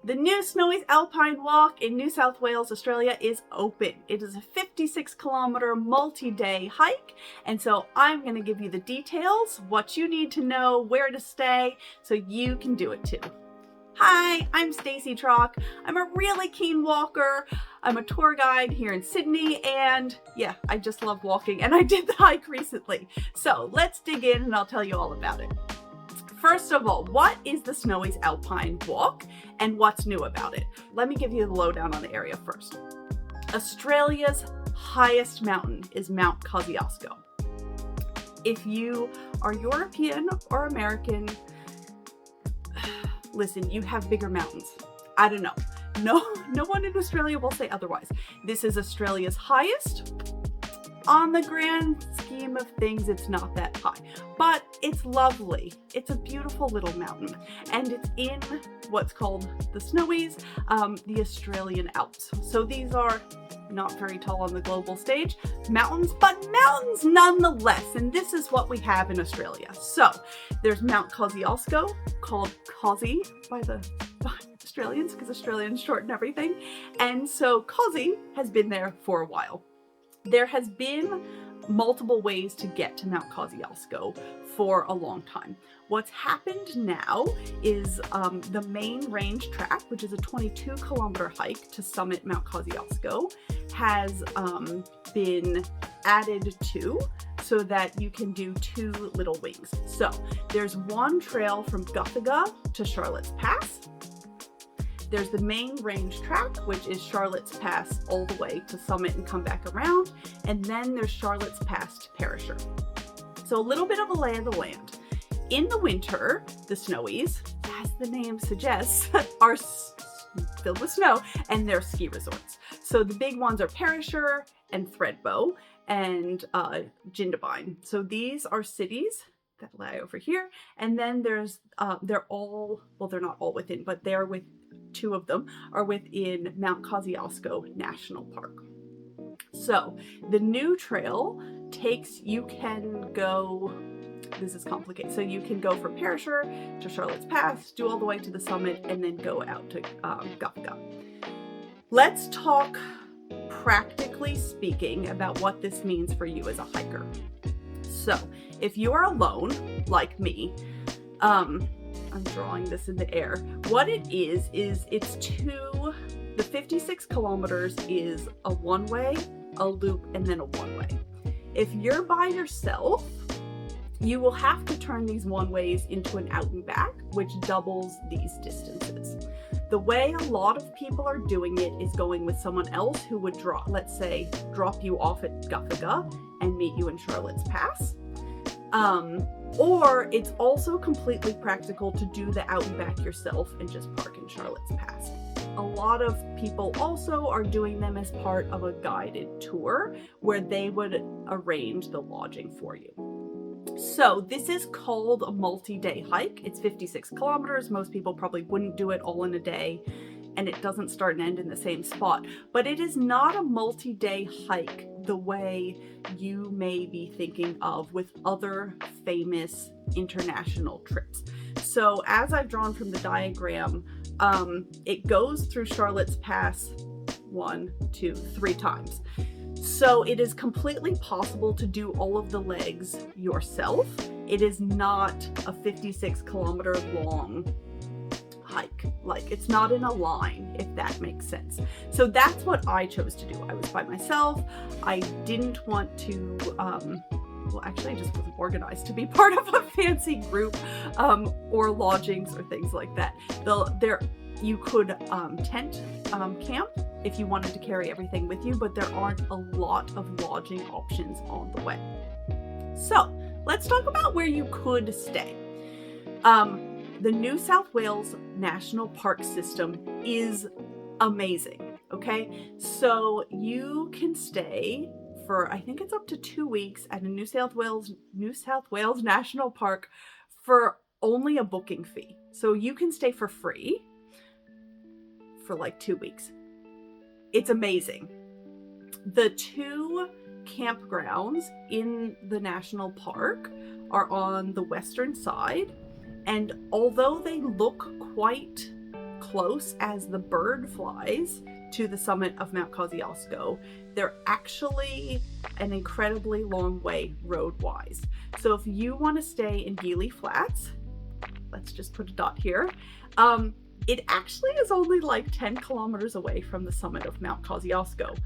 The new Snowies Alpine Walk in New South Wales, Australia is open. It is a 56-kilometer multi-day hike, and so I'm going to give you the details, what you need to know, where to stay, so you can do it too. Hi, I'm Stacey Trock. I'm a really keen walker. I'm a tour guide here in Sydney, and yeah, I just love walking, and I did the hike recently. So let's dig in and I'll tell you all about it. First of all, what is the Snowies Alpine Walk and what's new about it? Let me give you the lowdown on the area first. Australia's highest mountain is Mount Kosciuszko. If you are European or American, listen, you have bigger mountains. I don't know. No one in Australia will say otherwise. This is Australia's highest. On the grand scheme of things, it's not that high, but it's lovely. It's a beautiful little mountain, and it's in what's called the Snowies, the Australian Alps. So these are not very tall on the global stage, mountains, but mountains nonetheless, and this is what we have in Australia. So there's Mount Kosciuszko, called Kosci by Australians, because Australians shorten everything, and so Kosci has been there for a while. There has been multiple ways to get to Mount Kosciuszko for a long time. What's happened now is the main range track, which is a 22-kilometer hike to summit Mount Kosciuszko, has been added to so that you can do two little wings. So there's one trail from Guthaga to Charlotte's Pass. There's the main range track, which is Charlotte's Pass all the way to summit and come back around. And then there's Charlotte's Pass to Perisher. So a little bit of a lay of the land. In the winter, the Snowies, as the name suggests, are filled with snow, and they're ski resorts. So the big ones are Perisher and Thredbo and Jindabyne. So these are cities that lie over here. And then there's, they're not all within, but they're with, two of them are within Mount Kosciuszko National Park. So the new trail you can go, this is complicated, so you can go from Perisher to Charlotte's Pass, do all the way to the summit, and then go out to Guthaga. Let's talk practically speaking about what this means for you as a hiker. So if you are alone, like me, I'm drawing this in the air. What it is the 56 kilometers is a one-way, a loop, and then a one-way. If you're by yourself, you will have to turn these one-ways into an out and back, which doubles these distances. The way a lot of people are doing it is going with someone else who would drop you off at Guthaga and meet you in Charlotte's Pass. Or it's also completely practical to do the out and back yourself and just park in Charlotte's Pass. A lot of people also are doing them as part of a guided tour where they would arrange the lodging for you. So this is called a multi-day hike. It's 56 kilometers. Most people probably wouldn't do it all in a day, and it doesn't start and end in the same spot. But it is not a multi-day hike the way you may be thinking of with other famous international trips. So as I've drawn from the diagram, it goes through Charlotte's Pass 1, 2, 3 times. So it is completely possible to do all of the legs yourself. It is not a 56-kilometer long hike. Like, it's not in a line, if that makes sense. So that's what I chose to do. I was by myself. I didn't want to, I just wasn't organized to be part of a fancy group or lodgings or things like that. You could tent camp if you wanted to carry everything with you, but there aren't a lot of lodging options on the way. So let's talk about where you could stay. The New South Wales National Park system is amazing, okay? So you can stay for, I think it's up to 2 weeks at a New South Wales National Park for only a booking fee. So you can stay for free for like 2 weeks. It's amazing. The two campgrounds in the national park are on the western side, and although they look quite close as the bird flies to the summit of Mount Kosciuszko, they're actually an incredibly long way road-wise. So if you want to stay in Gili Flats, let's just put a dot here, it actually is only like 10 kilometers away from the summit of Mount Kosciuszko.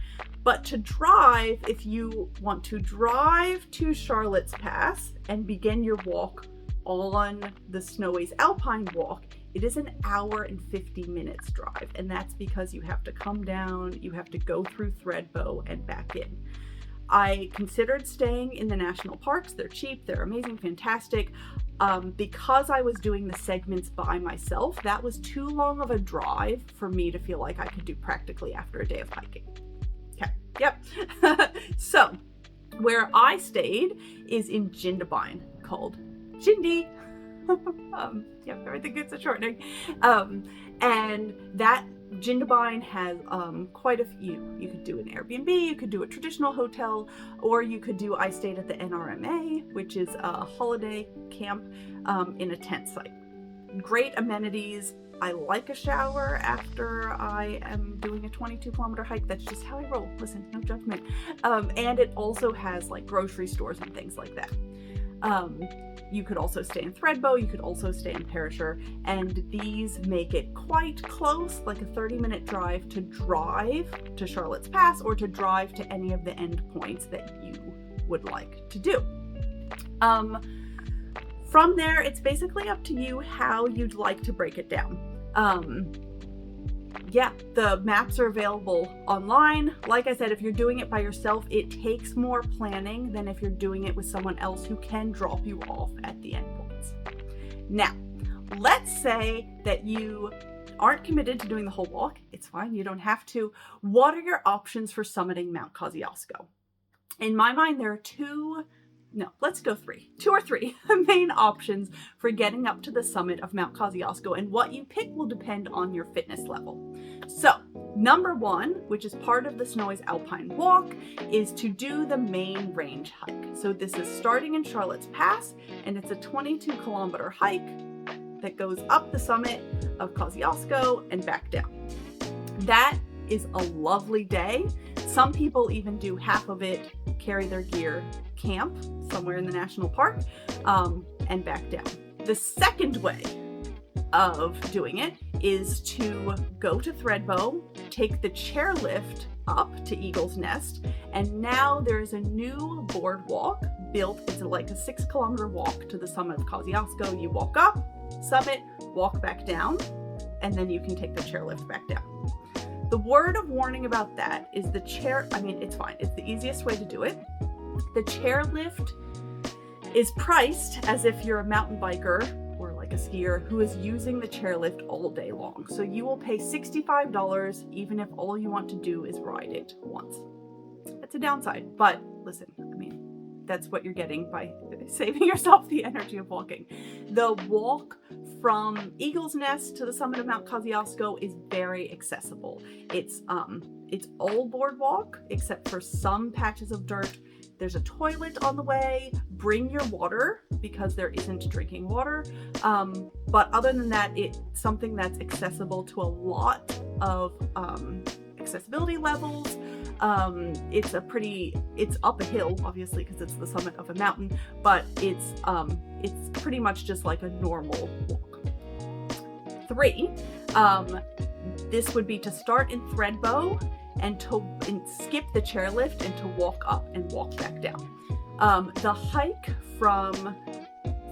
But to drive, if you want to drive to Charlotte's Pass and begin your walk on the Snowies Alpine Walk, it is an hour and 50 minutes drive. And that's because you have to come down, you have to go through Thredbo and back in. I considered staying in the national parks. They're cheap, they're amazing, fantastic. Because I was doing the segments by myself, that was too long of a drive for me to feel like I could do practically after a day of hiking. Okay, yep. So where I stayed is in Jindabyne, called Jindy. Yeah, everything gets a shortening. And that Jindabyne has quite a few. You could do an Airbnb, you could do a traditional hotel, or you could do, I stayed at the NRMA, which is a holiday camp in a tent site. Great amenities. I like a shower after I am doing a 22-kilometer hike. That's just how I roll. Listen, no judgment. And it also has like grocery stores and things like that. You could also stay in Thredbo, you could also stay in Perisher, and these make it quite close, like a 30-minute drive to drive to Charlotte's Pass or to drive to any of the endpoints that you would like to do. From there, it's basically up to you how you'd like to break it down. Yeah, the maps are available online. Like I said, if you're doing it by yourself, it takes more planning than if you're doing it with someone else who can drop you off at the endpoints. Now, let's say that you aren't committed to doing the whole walk. It's fine, you don't have to. What are your options for summiting Mount Kosciuszko? In my mind, there are two or three main options for getting up to the summit of Mount Kosciuszko, and what you pick will depend on your fitness level. So, number one, which is part of the Snowies Alpine Walk, is to do the main range hike. So this is starting in Charlotte's Pass, and it's a 22-kilometer hike that goes up the summit of Kosciuszko and back down. That is a lovely day. Some people even do half of it, carry their gear, camp somewhere in the national park, and back down. The second way of doing it is to go to Thredbo, take the chairlift up to Eagle's Nest, and now there's a new boardwalk built. It's like a 6-kilometer walk to the summit of Kosciuszko. You walk up, summit, walk back down, and then you can take the chairlift back down. The word of warning about that is it's fine. It's the easiest way to do it. The chairlift is priced as if you're a mountain biker or like a skier who is using the chairlift all day long. So you will pay $65 even if all you want to do is ride it once. That's a downside, but listen, that's what you're getting by saving yourself the energy of walking. The walk from Eagle's Nest to the summit of Mount Kosciuszko is very accessible. It's all boardwalk except for some patches of dirt. There's a toilet on the way. Bring your water because there isn't drinking water. But other than that, it's something that's accessible to a lot of accessibility levels. It's up a hill, obviously, because it's the summit of a mountain, but it's pretty much just like a normal walk. 3, this would be to start in Thredbo and skip the chairlift and to walk up and walk back down. The hike from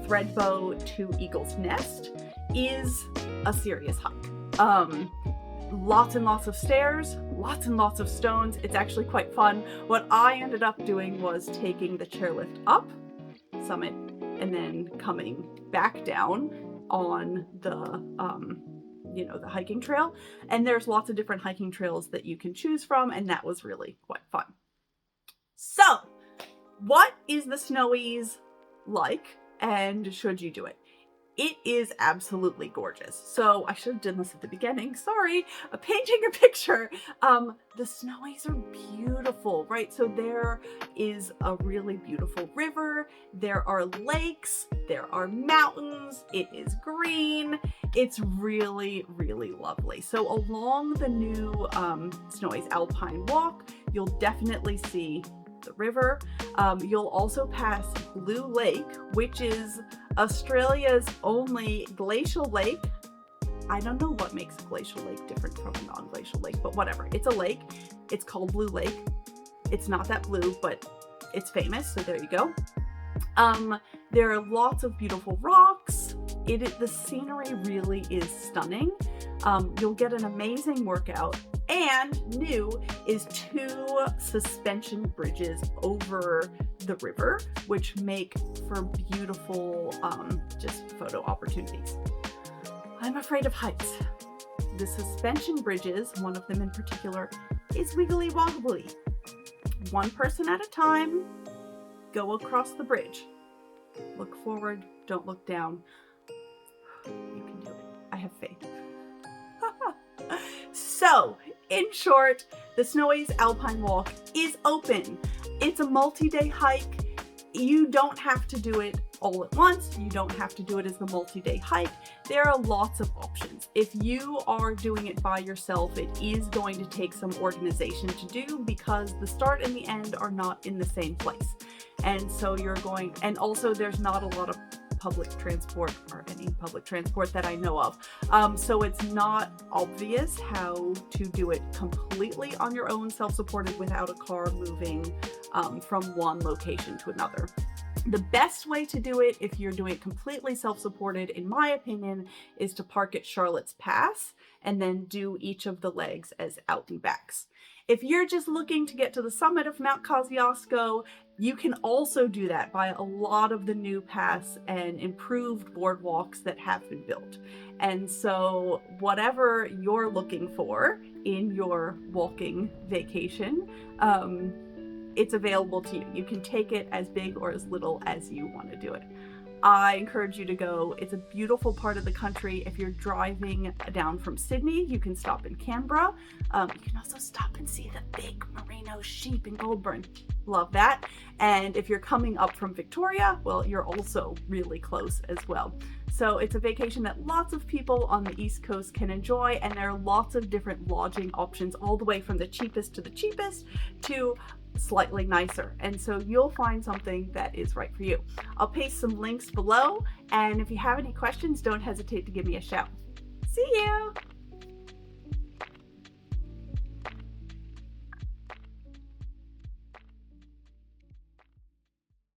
Thredbo to Eagle's Nest is a serious hike. Lots and lots of stairs, lots and lots of stones. It's actually quite fun. What I ended up doing was taking the chairlift up, summit, and then coming back down on the the hiking trail. And there's lots of different hiking trails that you can choose from, and that was really quite fun. So, what is the Snowies like, and should you do it? It is absolutely gorgeous. So I should have done this at the beginning. Sorry, painting a picture. The Snowies are beautiful, right? So there is a really beautiful river. There are lakes. There are mountains. It is green. It's really, really lovely. So along the new Snowies Alpine Walk, you'll definitely see the river. You'll also pass Blue Lake, which is Australia's only glacial lake. I don't know what makes a glacial lake different from a non-glacial lake, but whatever. It's a lake. It's called Blue Lake. It's not that blue, but it's famous, so there you go. There are lots of beautiful rocks. The scenery really is stunning. You'll get an amazing workout, and new is 2 suspension bridges over the river, which make for beautiful just photo opportunities. I'm afraid of heights. The suspension bridges, one of them in particular, is wiggly wobbly. 1 person at a time, go across the bridge. Look forward, don't look down. You can do it. I have faith. So, in short, the Snowies Alpine Walk is open. It's a multi-day hike. You don't have to do it all at once. You don't have to do it as the multi-day hike. There are lots of options. If you are doing it by yourself, it is going to take some organization to do because the start and the end are not in the same place. And so and also there's not a lot of public transport or any public transport that I know of. So it's not obvious how to do it completely on your own, self-supported, without a car moving from one location to another. The best way to do it, if you're doing it completely self-supported, in my opinion, is to park at Charlotte's Pass and then do each of the legs as out and backs. If you're just looking to get to the summit of Mount Kosciuszko, you can also do that by a lot of the new paths and improved boardwalks that have been built. And so whatever you're looking for in your walking vacation, it's available to you. You can take it as big or as little as you want to do it. I encourage you to go. It's a beautiful part of the country. If you're driving down from Sydney, you can stop in Canberra. You can also stop and see the big merino sheep in Goulburn. Love that. And if you're coming up from Victoria, well, you're also really close as well. So it's a vacation that lots of people on the East Coast can enjoy, and there are lots of different lodging options, all the way from the cheapest to slightly nicer. And so you'll find something that is right for you. I'll paste some links below, and if you have any questions, don't hesitate to give me a shout. See you!